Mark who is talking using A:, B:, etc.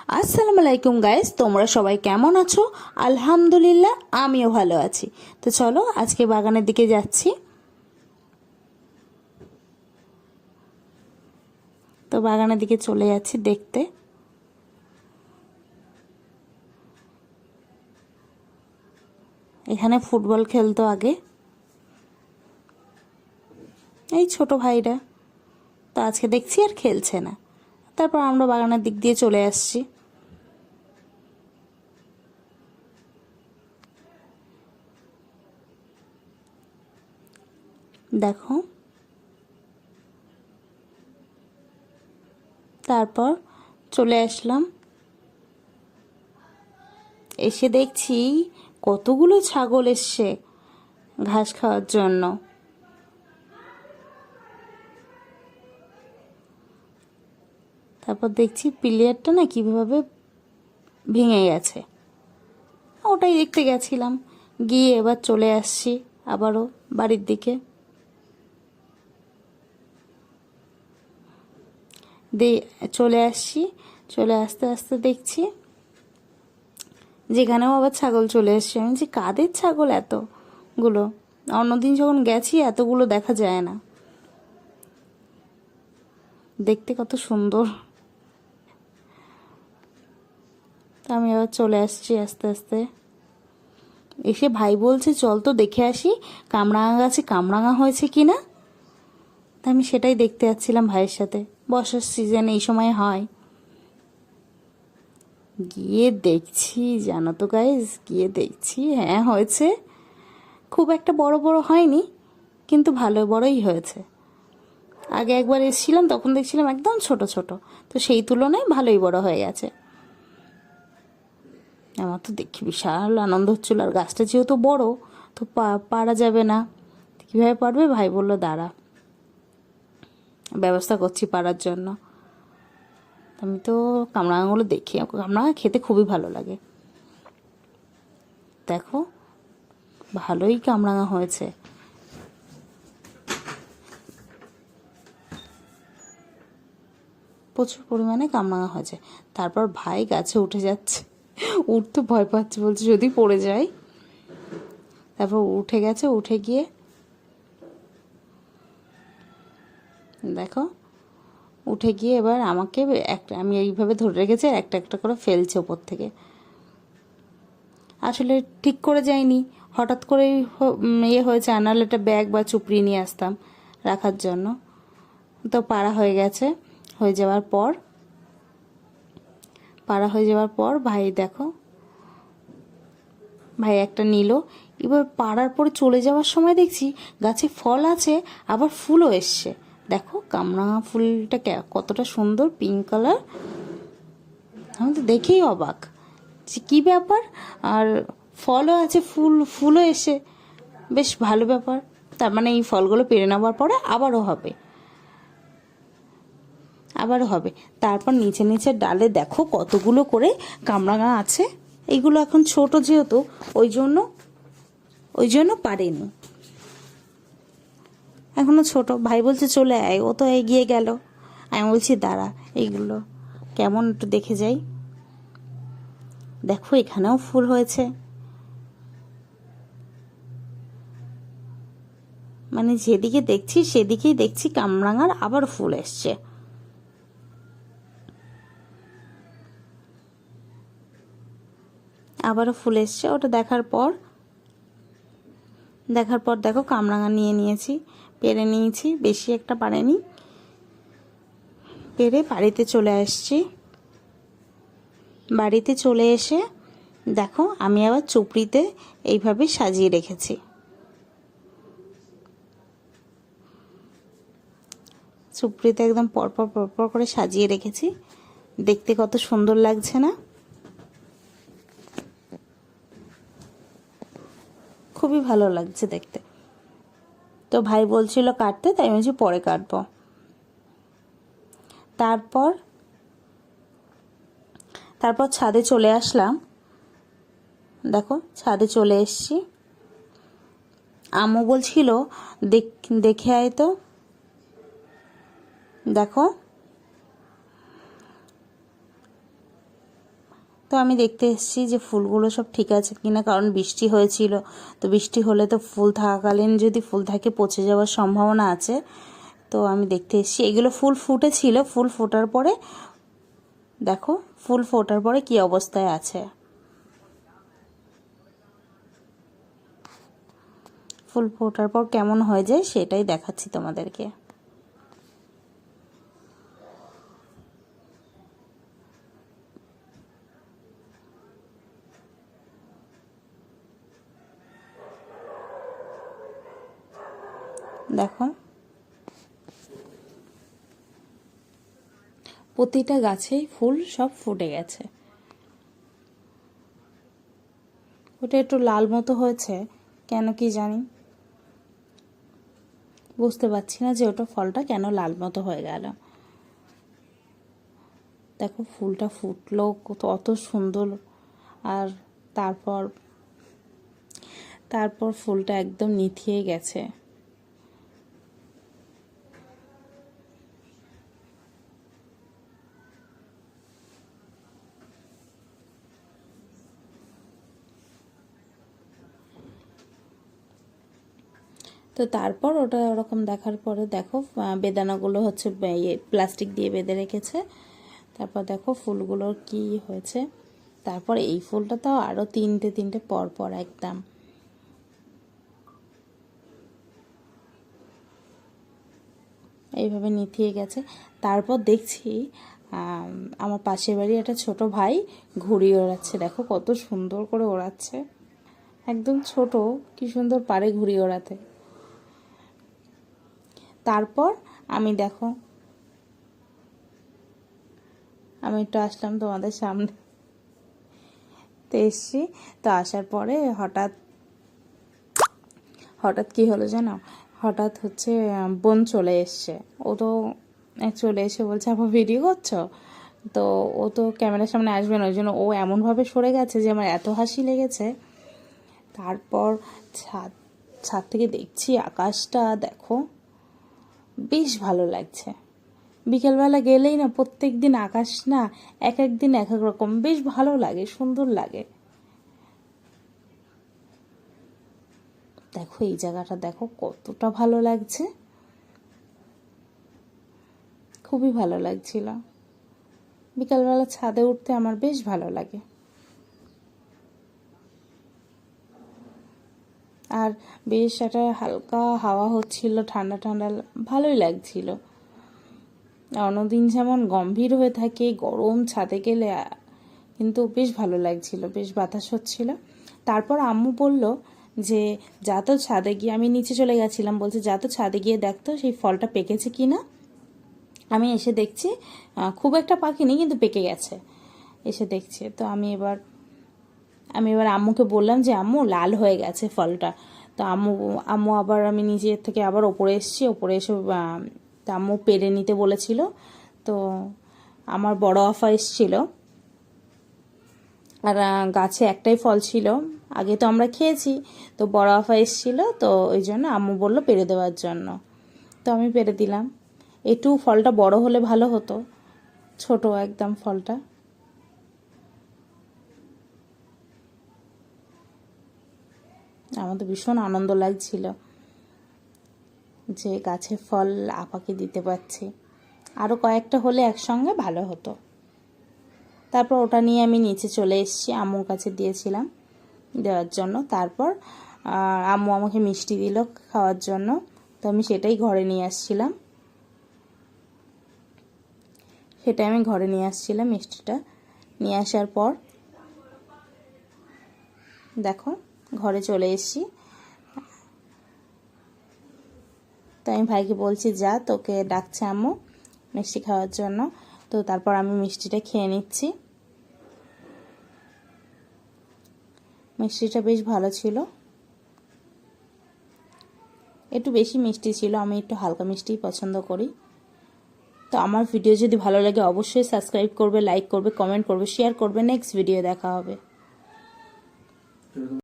A: আসসালামু আলাইকুম গাইস, তোমরা সবাই কেমন আছো? আলহামদুলিল্লাহ, আমিও ভালো আছি। তো চলো আজকে বাগানের দিকে যাচ্ছি। তো বাগানের দিকে চলে যাচ্ছি দেখতে। এখানে ফুটবল খেলতো আগে এই ছোট ভাইরা, তো আজকে দেখছি আর খেলছে না। তারপর আমরা বাগানের দিক দিয়ে চলে আসছি। দেখো, তারপর চলে আসলাম। এসে দেখছি কতগুলো ছাগল এসছে ঘাস খাওয়ার জন্য। তারপর দেখছি পিলিয়ারটা না কীভাবে ভেঙে গেছে, ওটাই দেখতে গেছিলাম। গিয়ে এবার চলে আসছি আবারও বাড়ির দিকে। চলে আসছি, চলে আসতে আসতে দেখছি যেখানেও আবার ছাগল চলে এসছে। আমি যে কাদের ছাগল এতগুলো, অন্যদিন যখন গেছি এতগুলো দেখা যায় না। দেখতে কত সুন্দর। তা আমি আবার চলে আসছি আস্তে আস্তে। এসে ভাই বলছে চল তো দেখে আসি কামরাঙা গাছে কামরাঙা হয়েছে কি না। তা আমি সেটাই দেখতে যাচ্ছিলাম ভাইয়ের সাথে। বর্ষার সিজন এই সময় হয়। গিয়ে দেখছি, জানো তো গাইজ, গিয়ে দেখছি হ্যাঁ হয়েছে। খুব একটা বড় বড় হয়নি, কিন্তু ভালো বড়ই হয়েছে। আগে একবার এসেছিলাম তখন দেখছিলাম একদম ছোট ছোট, তো সেই তুলনায় ভালোই বড় হয়ে গেছে। আমার তো দেখি বিশাল আনন্দ হচ্ছিল। আর গাছটা যেহেতু বড়, তো পারা যাবে না। কীভাবে পারবে? ভাই বলল দাঁড়া, ব্যবস্থা করছি পারার জন্য। আমি তো কামরাঙাগুলো দেখি, কামরাঙা খেতে খুবই ভালো লাগে। দেখো, ভালোই কামরাঙা হয়েছে। প্রচুর পরিমাণে কামরাঙা হয়েছে। তারপর ভাই গাছে উঠে যাচ্ছে, উঠতে ভয় পাচ্ছে, বলছে যদি পড়ে যায়। তারপর উঠে গেছে, উঠে গিয়ে দেখো, উঠে গিয়ে এবার আমাকে আমি এইভাবে ধরে রেখেছি আর একটা একটা করে ফেলছে ওপর থেকে। আসলে ঠিক করে যায়নি, হঠাৎ করেই ইয়ে হয়েছে। আনালে একটা ব্যাগ বা চুপড়ি নিয়ে আসতাম রাখার জন্য। তো পাড়া হয়ে গেছে। হয়ে যাওয়ার পর ভাই দেখো, ভাই একটা নিল। এবার পাড়ার পরে চলে যাওয়ার সময় দেখছি গাছে ফল আছে, আবার ফুলও এসছে। দেখো কামরাঙা ফুলটা কতটা সুন্দর, পিঙ্ক কালার। আমি তো দেখেই অবাক যে কী ব্যাপার। আর ফলও আছে, ফুলও এসে, বেশ ভালো ব্যাপার। তার মানে এই ফলগুলো পেরে নেওয়ার পরে আবারও হবে। তারপর নিচে নিচে ডালে দেখো কতগুলো করে কামরাঙা আছে। এইগুলো এখন ছোট যেহেতু ওই জন্য পারেনি, এখনো ছোট। ভাই বলছে চলে আয়, ও তো এগিয়ে গেল। আমি বলছি দাঁড়া, এইগুলো কেমন একটু দেখে যাই। দেখো এখানেও ফুল হয়েছে। মানে যেদিকে দেখছি সেদিকেই দেখছি কামরাঙার আবার ফুল এসছে। আবারও ফুল এসছে। ওটা দেখার পর দেখো কামরাঙা নিয়েছি, পেরে নিয়েছি, বেশি একটা পারেনি। পেরে বাড়িতে চলে আসছি। বাড়িতে চলে এসে দেখো আমি আবার চুপড়িতে এইভাবে সাজিয়ে রেখেছি। চুপড়িতে একদম পরপর করে সাজিয়ে রেখেছি। দেখতে কত সুন্দর লাগছে না? খুবই ভালো লাগছে দেখতে। তো ভাই বলছিল কাটতে, তাই আমি বলছি পরে কাটবো। তারপর ছাদে চলে আসলাম। দেখো ছাদে চলে এসছি। আম্মু বলছিল দেখে আয় তো। দেখো তো আমি দেখতে এসেছি যে ফুলগুলো সব ঠিক আছে কিনা, কারণ বৃষ্টি হয়েছিল। তো বৃষ্টি হলে তো ফুল থাকাকালীন যদি ফুল থাকে পচে যাওয়ার সম্ভাবনা আছে। তো আমি দেখতে এসেছি, এগুলো ফুল ফুটেছিল। ফুল ফোটার পরে দেখো, ফুল ফোটার পরে কি অবস্থায় আছে। ফুল ফোটার পর কেমন হয়ে যায় সেটাই দেখাচ্ছি তোমাদেরকে। দেখো, প্রতিটা গাছেই ফুল সব ফুটে গেছে। ওটা একটু লাল মতো হয়েছে, কেন কি জানি, বুঝতে পারছি না যে ওটা ফলটা কেন লাল মতো হয়ে গেল। দেখো ফুলটা ফুটলো কত, অত সুন্দর। আর তারপর তারপর ফুলটা একদম নিথিয়ে গেছে। তো তারপর ওটা ওরকম দেখার পরে দেখো বেদানাগুলো হচ্ছে প্লাস্টিক দিয়ে বেঁধে রেখেছে। তারপর দেখো ফুলগুলোর কি হয়েছে। তারপর এই ফুলটা তো আরও তিনটে তিনটে পর পর একদম এইভাবে নিথিয়ে গেছে। তারপর দেখছি আমার পাশের বাড়ি একটা ছোট ভাই ঘুড়ি ওড়াচ্ছে। দেখো কত সুন্দর করে ওড়াচ্ছে, একদম ছোট, কি সুন্দর পারে ঘুড়ি ওড়াতে। তারপর আমি দেখো, আমি একটু আসলাম তোমাদের সামনে, তো এসছি। তো আসার পরে হঠাৎ হঠাৎ কি হলো জানো, হঠাৎ হচ্ছে বোন চলে এসছে। ও তো চলে এসে বলছে আবার ভিডিও করছো, তো ও তো ক্যামেরার সামনে আসবে না, ওই জন্য ও এমনভাবে সরে গেছে যে আমার এত হাসি লেগেছে। তারপর ছাদ ছাদ থেকে দেখছি আকাশটা, দেখো বেশ ভালো লাগছে। বিকেলবেলা গেলেই না, প্রত্যেক দিন আকাশ না এক এক দিন এক এক রকম, বেশ ভালো লাগে, সুন্দর লাগে। দেখো এই জায়গাটা দেখো কতটা ভালো লাগছে, খুবই ভালো লাগছিল। বিকালবেলা ছাদে উঠতে আমার বেশ ভালো লাগে। আর বেশ একটা হালকা হাওয়া হচ্ছিল, ঠান্ডা ঠান্ডা, ভালোই লাগছিল। অন্যদিন যেমন গম্ভীর হয়ে থাকে গরম, ছাদে গেলে কিন্তু বেশ ভালো লাগছিল, বেশ বাতাস হচ্ছিল। তারপর আম্মু বলল যে যা তো ছাদে গিয়ে, আমি নিচে চলে গেছিলাম, বলছে যা তো ছাদে গিয়ে দেখতো সেই ফলটা পেকেছে কি না। আমি এসে দেখছি খুব একটা পাকেনি, কিন্তু পেকে গেছে। এসে দেখছি, তো আমি এবার আম্মুকে বললাম যে আম্মু লাল হয়ে গেছে ফলটা। তো আম্মু আবার, আমি নিজের থেকে আবার ওপরে এসেছি, ওপরে এসে তা আম্মু পেরে নিতে বলেছিল। তো আমার বড় আফা এসেছিল, আর গাছে একটাই ফল ছিল, আগে তো আমরা খেয়েছি। তো বড় আফা এসেছিল, তো ওই জন্য আম্মু বললো পেরে দেওয়ার জন্য। তো আমি পেরে দিলাম। একটু ফলটা বড় হলে ভালো হতো, ছোট একদম ফলটা। আমার তো ভীষণ আনন্দ লাগছিল যে গাছে ফল আপাকে দিতে পারছি। আরও কয়েকটা হলে একসঙ্গে ভালো হতো। তারপর ওটা নিয়ে আমি নিচে চলে এসেছি, আম্মুর কাছে দিয়েছিলাম দেওয়ার জন্য। তারপর আম্মু আমাকে মিষ্টি দিল খাওয়ার জন্য, তো আমি সেটাই ঘরে নিয়ে আসছিলাম। মিষ্টিটা নিয়ে আসার পর দেখো ঘরে চলে এসেছি। তো আমি ভাইকে বলছি যা, তোকে ডাকছে আম্মু মিষ্টি খাওয়ার জন্য। তো তারপর আমি মিষ্টিটা খেয়ে নিচ্ছি। মিষ্টিটা বেশ ভালো ছিল, একটু বেশি মিষ্টি ছিল, আমি একটু হালকা মিষ্টিই পছন্দ করি। তো আমার ভিডিও যদি ভালো লাগে অবশ্যই সাবস্ক্রাইব করবে, লাইক করবে, কমেন্ট করবে, শেয়ার করবে। নেক্সট ভিডিও দেখা হবে।